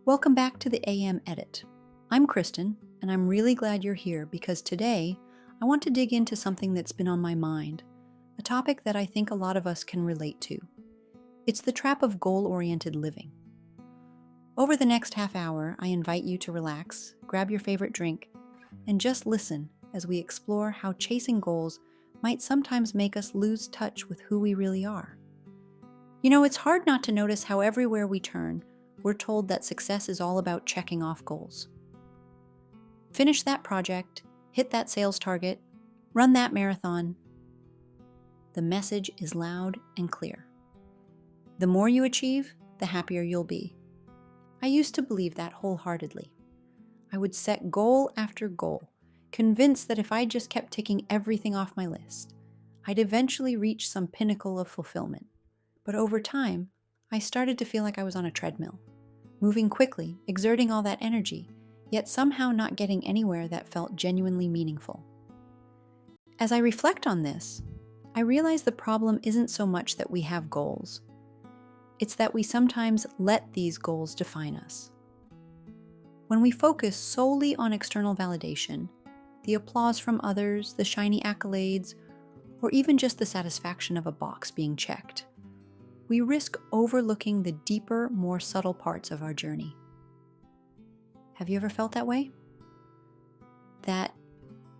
Welcome back to the AM Edit. I'm Kristen, and I'm really glad you're here because today I want to dig into something that's been on my mind, a topic that I think a lot of us can relate to. It's the trap of goal-oriented living. Over the next half hour, I invite you to relax, grab your favorite drink, and just listen as we explore how chasing goals might sometimes make us lose touch with who we really are. You know, it's hard not to notice how everywhere we turn, we're told that success is all about checking off goals. Finish that project, hit that sales target, run that marathon. The message is loud and clear. The more you achieve, the happier you'll be. I used to believe that wholeheartedly. I would set goal after goal, convinced that if I just kept ticking everything off my list, I'd eventually reach some pinnacle of fulfillment. But over time, I started to feel like I was on a treadmill, moving quickly, exerting all that energy, yet somehow not getting anywhere that felt genuinely meaningful. As I reflect on this, I realize the problem isn't so much that we have goals. It's that we sometimes let these goals define us. When we focus solely on external validation, the applause from others, the shiny accolades, or even just the satisfaction of a box being checked, we risk overlooking the deeper, more subtle parts of our journey. Have you ever felt that way? That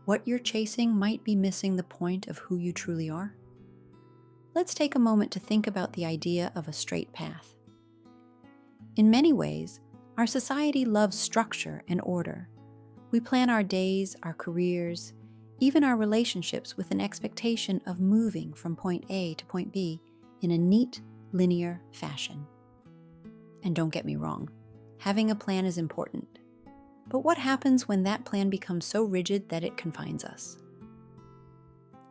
what you're chasing might be missing the point of who you truly are? Let's take a moment to think about the idea of a straight path. In many ways, our society loves structure and order. We plan our days, our careers, even our relationships with an expectation of moving from point A to point B in a neat, linear fashion. And don't get me wrong, having a plan is important. But what happens when that plan becomes so rigid that it confines us?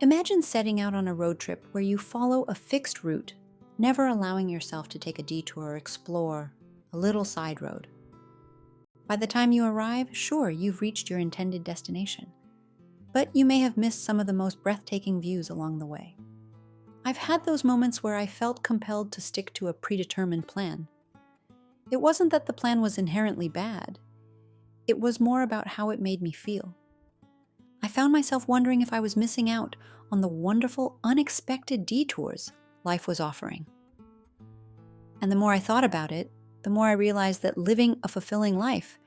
Imagine setting out on a road trip where you follow a fixed route, never allowing yourself to take a detour or explore a little side road. By the time you arrive, sure, you've reached your intended destination, but you may have missed some of the most breathtaking views along the way. I've had those moments where I felt compelled to stick to a predetermined plan. It wasn't that the plan was inherently bad. It was more about how it made me feel. I found myself wondering if I was missing out on the wonderful, unexpected detours life was offering. And the more I thought about it, the more I realized that living a fulfilling life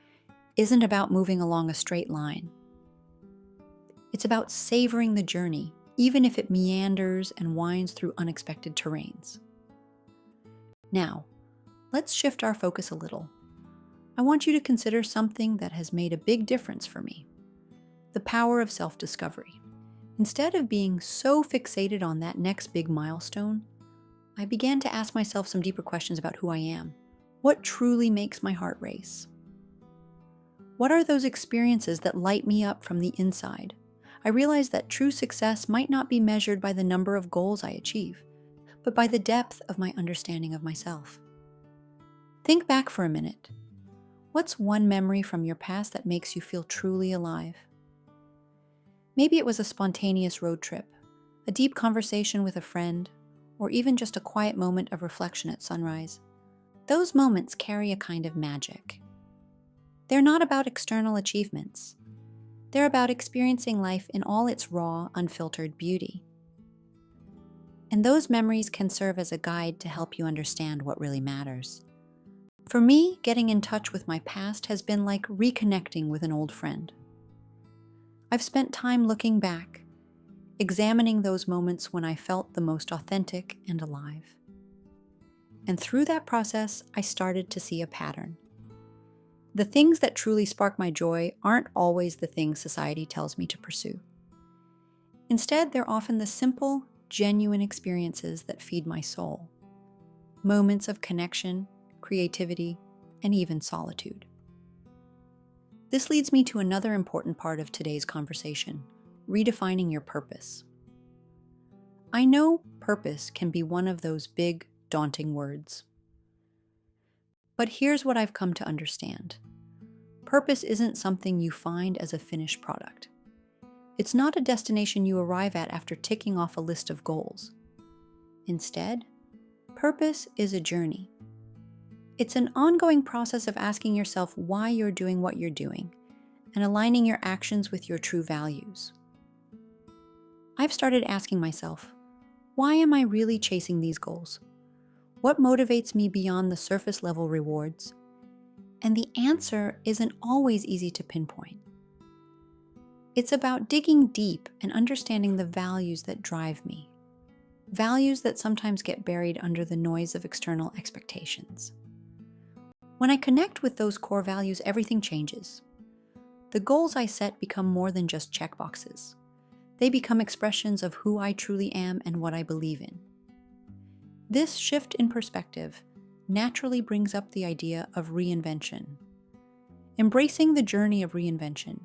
isn't about moving along a straight line. It's about savoring the journey, even if it meanders and winds through unexpected terrains. Now, let's shift our focus a little. I want you to consider something that has made a big difference for me: the power of self-discovery. Instead of being so fixated on that next big milestone, I began to ask myself some deeper questions about who I am. What truly makes my heart race? What are those experiences that light me up from the inside? I realized that true success might not be measured by the number of goals I achieve, but by the depth of my understanding of myself. Think back for a minute. What's one memory from your past that makes you feel truly alive? Maybe it was a spontaneous road trip, a deep conversation with a friend, or even just a quiet moment of reflection at sunrise. Those moments carry a kind of magic. They're not about external achievements. They're about experiencing life in all its raw, unfiltered beauty. And those memories can serve as a guide to help you understand what really matters. For me, getting in touch with my past has been like reconnecting with an old friend. I've spent time looking back, examining those moments when I felt the most authentic and alive. And through that process, I started to see a pattern. The things that truly spark my joy aren't always the things society tells me to pursue. Instead, they're often the simple, genuine experiences that feed my soul. Moments of connection, creativity, and even solitude. This leads me to another important part of today's conversation: redefining your purpose. I know purpose can be one of those big, daunting words. But here's what I've come to understand. Purpose isn't something you find as a finished product. It's not a destination you arrive at after ticking off a list of goals. Instead, purpose is a journey. It's an ongoing process of asking yourself why you're doing what you're doing and aligning your actions with your true values. I've started asking myself, why am I really chasing these goals? What motivates me beyond the surface level rewards? And the answer isn't always easy to pinpoint. It's about digging deep and understanding the values that drive me. Values that sometimes get buried under the noise of external expectations. When I connect with those core values, everything changes. The goals I set become more than just checkboxes. They become expressions of who I truly am and what I believe in. This shift in perspective naturally brings up the idea of reinvention. Embracing the journey of reinvention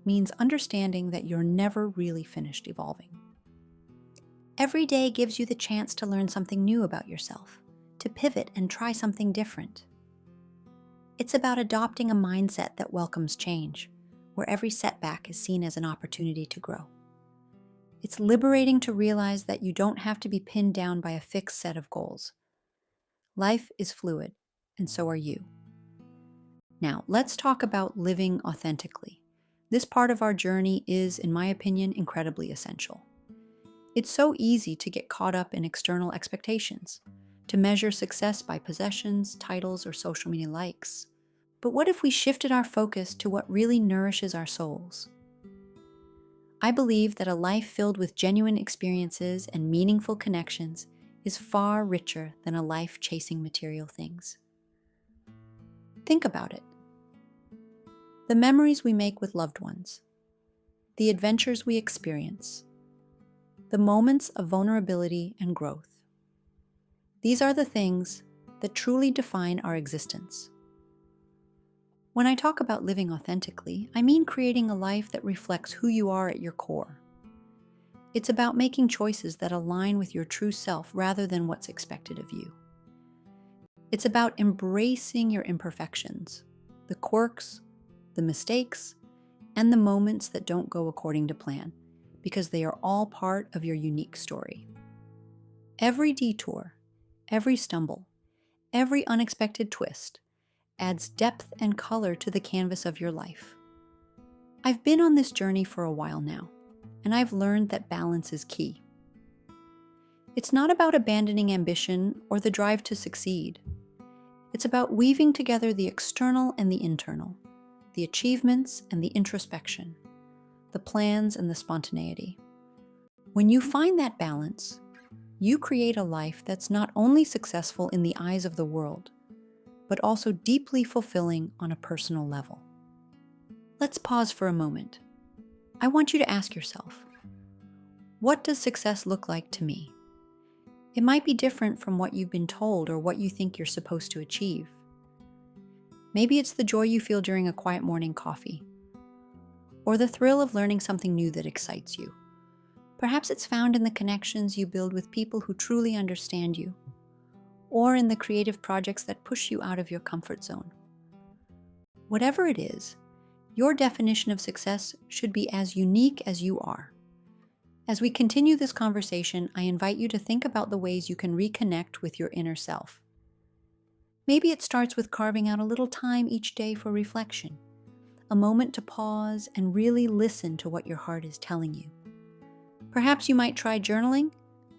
means understanding that you're never really finished evolving. Every day gives you the chance to learn something new about yourself, to pivot and try something different. It's about adopting a mindset that welcomes change, where every setback is seen as an opportunity to grow. It's liberating to realize that you don't have to be pinned down by a fixed set of goals. Life is fluid, and so are you. Now, let's talk about living authentically. This part of our journey is, in my opinion, incredibly essential. It's so easy to get caught up in external expectations, to measure success by possessions, titles, or social media likes. But what if we shifted our focus to what really nourishes our souls? I believe that a life filled with genuine experiences and meaningful connections is far richer than a life chasing material things. Think about it. The memories we make with loved ones, the adventures we experience, the moments of vulnerability and growth. These are the things that truly define our existence. When I talk about living authentically, I mean creating a life that reflects who you are at your core. It's about making choices that align with your true self rather than what's expected of you. It's about embracing your imperfections, the quirks, the mistakes, and the moments that don't go according to plan, because they are all part of your unique story. Every detour, every stumble, every unexpected twist adds depth and color to the canvas of your life. I've been on this journey for a while now, and I've learned that balance is key. It's not about abandoning ambition or the drive to succeed. It's about weaving together the external and the internal, the achievements and the introspection, the plans and the spontaneity. When you find that balance, you create a life that's not only successful in the eyes of the world, but also deeply fulfilling on a personal level. Let's pause for a moment. I want you to ask yourself, what does success look like to me? It might be different from what you've been told or what you think you're supposed to achieve. Maybe it's the joy you feel during a quiet morning coffee, or the thrill of learning something new that excites you. Perhaps it's found in the connections you build with people who truly understand you, or in the creative projects that push you out of your comfort zone. Whatever it is, your definition of success should be as unique as you are. As we continue this conversation, I invite you to think about the ways you can reconnect with your inner self. Maybe it starts with carving out a little time each day for reflection, a moment to pause and really listen to what your heart is telling you. Perhaps you might try journaling,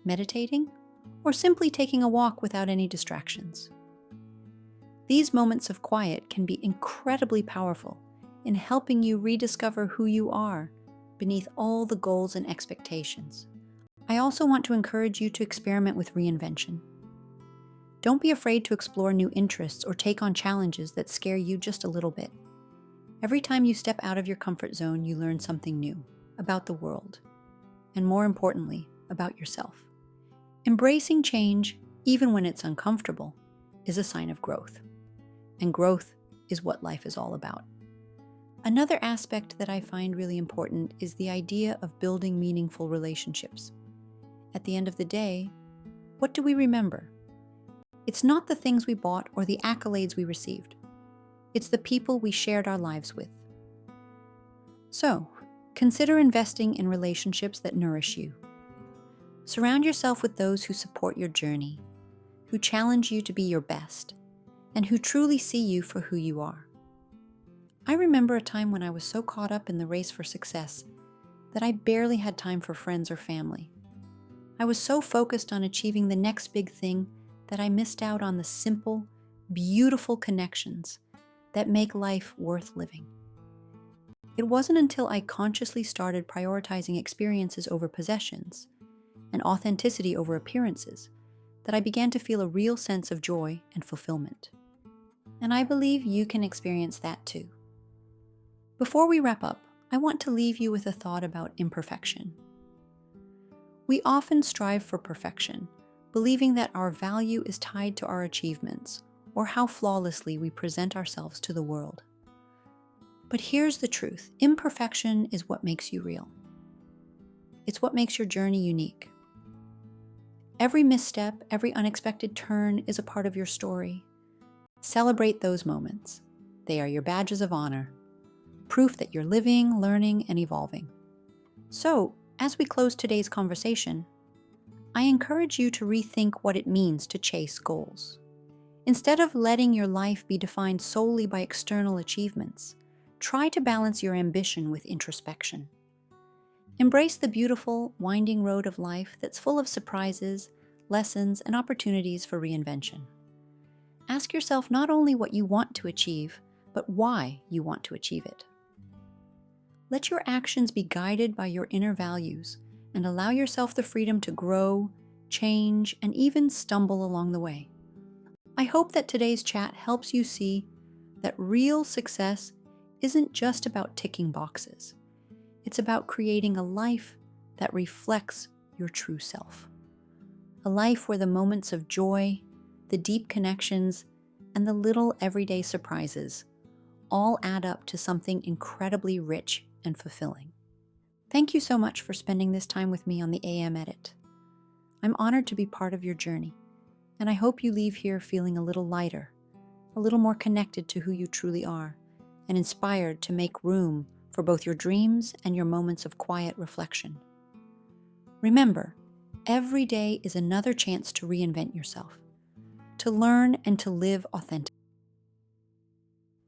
meditating, or simply taking a walk without any distractions. These moments of quiet can be incredibly powerful in helping you rediscover who you are beneath all the goals and expectations. I also want to encourage you to experiment with reinvention. Don't be afraid to explore new interests or take on challenges that scare you just a little bit. Every time you step out of your comfort zone, you learn something new about the world, and more importantly, about yourself. Embracing change, even when it's uncomfortable, is a sign of growth. And growth is what life is all about. Another aspect that I find really important is the idea of building meaningful relationships. At the end of the day, what do we remember? It's not the things we bought or the accolades we received. It's the people we shared our lives with. So, consider investing in relationships that nourish you. Surround yourself with those who support your journey, who challenge you to be your best, and who truly see you for who you are. I remember a time when I was so caught up in the race for success that I barely had time for friends or family. I was so focused on achieving the next big thing that I missed out on the simple, beautiful connections that make life worth living. It wasn't until I consciously started prioritizing experiences over possessions and authenticity over appearances that I began to feel a real sense of joy and fulfillment. And I believe you can experience that too. Before we wrap up, I want to leave you with a thought about imperfection. We often strive for perfection, believing that our value is tied to our achievements or how flawlessly we present ourselves to the world. But here's the truth: imperfection is what makes you real. It's what makes your journey unique. Every misstep, every unexpected turn is a part of your story. Celebrate those moments. They are your badges of honor, proof that you're living, learning, and evolving. So, as we close today's conversation, I encourage you to rethink what it means to chase goals. Instead of letting your life be defined solely by external achievements, try to balance your ambition with introspection. Embrace the beautiful, winding road of life that's full of surprises, lessons, and opportunities for reinvention. Ask yourself not only what you want to achieve, but why you want to achieve it. Let your actions be guided by your inner values and allow yourself the freedom to grow, change, and even stumble along the way. I hope that today's chat helps you see that real success isn't just about ticking boxes. It's about creating a life that reflects your true self. A life where the moments of joy, the deep connections, and the little everyday surprises all add up to something incredibly rich and fulfilling. Thank you so much for spending this time with me on the AM Edit. I'm honored to be part of your journey, and I hope you leave here feeling a little lighter, a little more connected to who you truly are, and inspired to make room for both your dreams and your moments of quiet reflection. Remember, every day is another chance to reinvent yourself, to learn and to live authentically.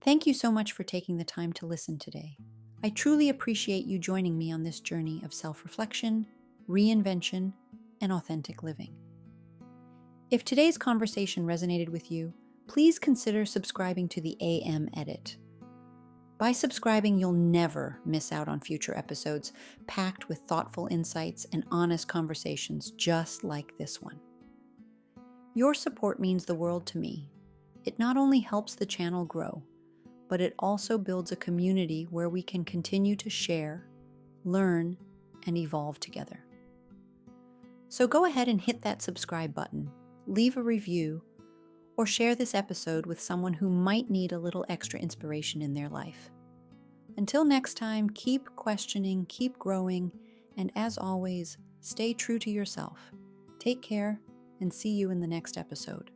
Thank you so much for taking the time to listen today. I truly appreciate you joining me on this journey of self-reflection, reinvention, and authentic living. If today's conversation resonated with you, please consider subscribing to the AM Edit. By subscribing, you'll never miss out on future episodes packed with thoughtful insights and honest conversations just like this one. Your support means the world to me. It not only helps the channel grow, but it also builds a community where we can continue to share, learn, and evolve together. So go ahead and hit that subscribe button, leave a review, or share this episode with someone who might need a little extra inspiration in their life. Until next time, keep questioning, keep growing, and as always, stay true to yourself. Take care, and see you in the next episode.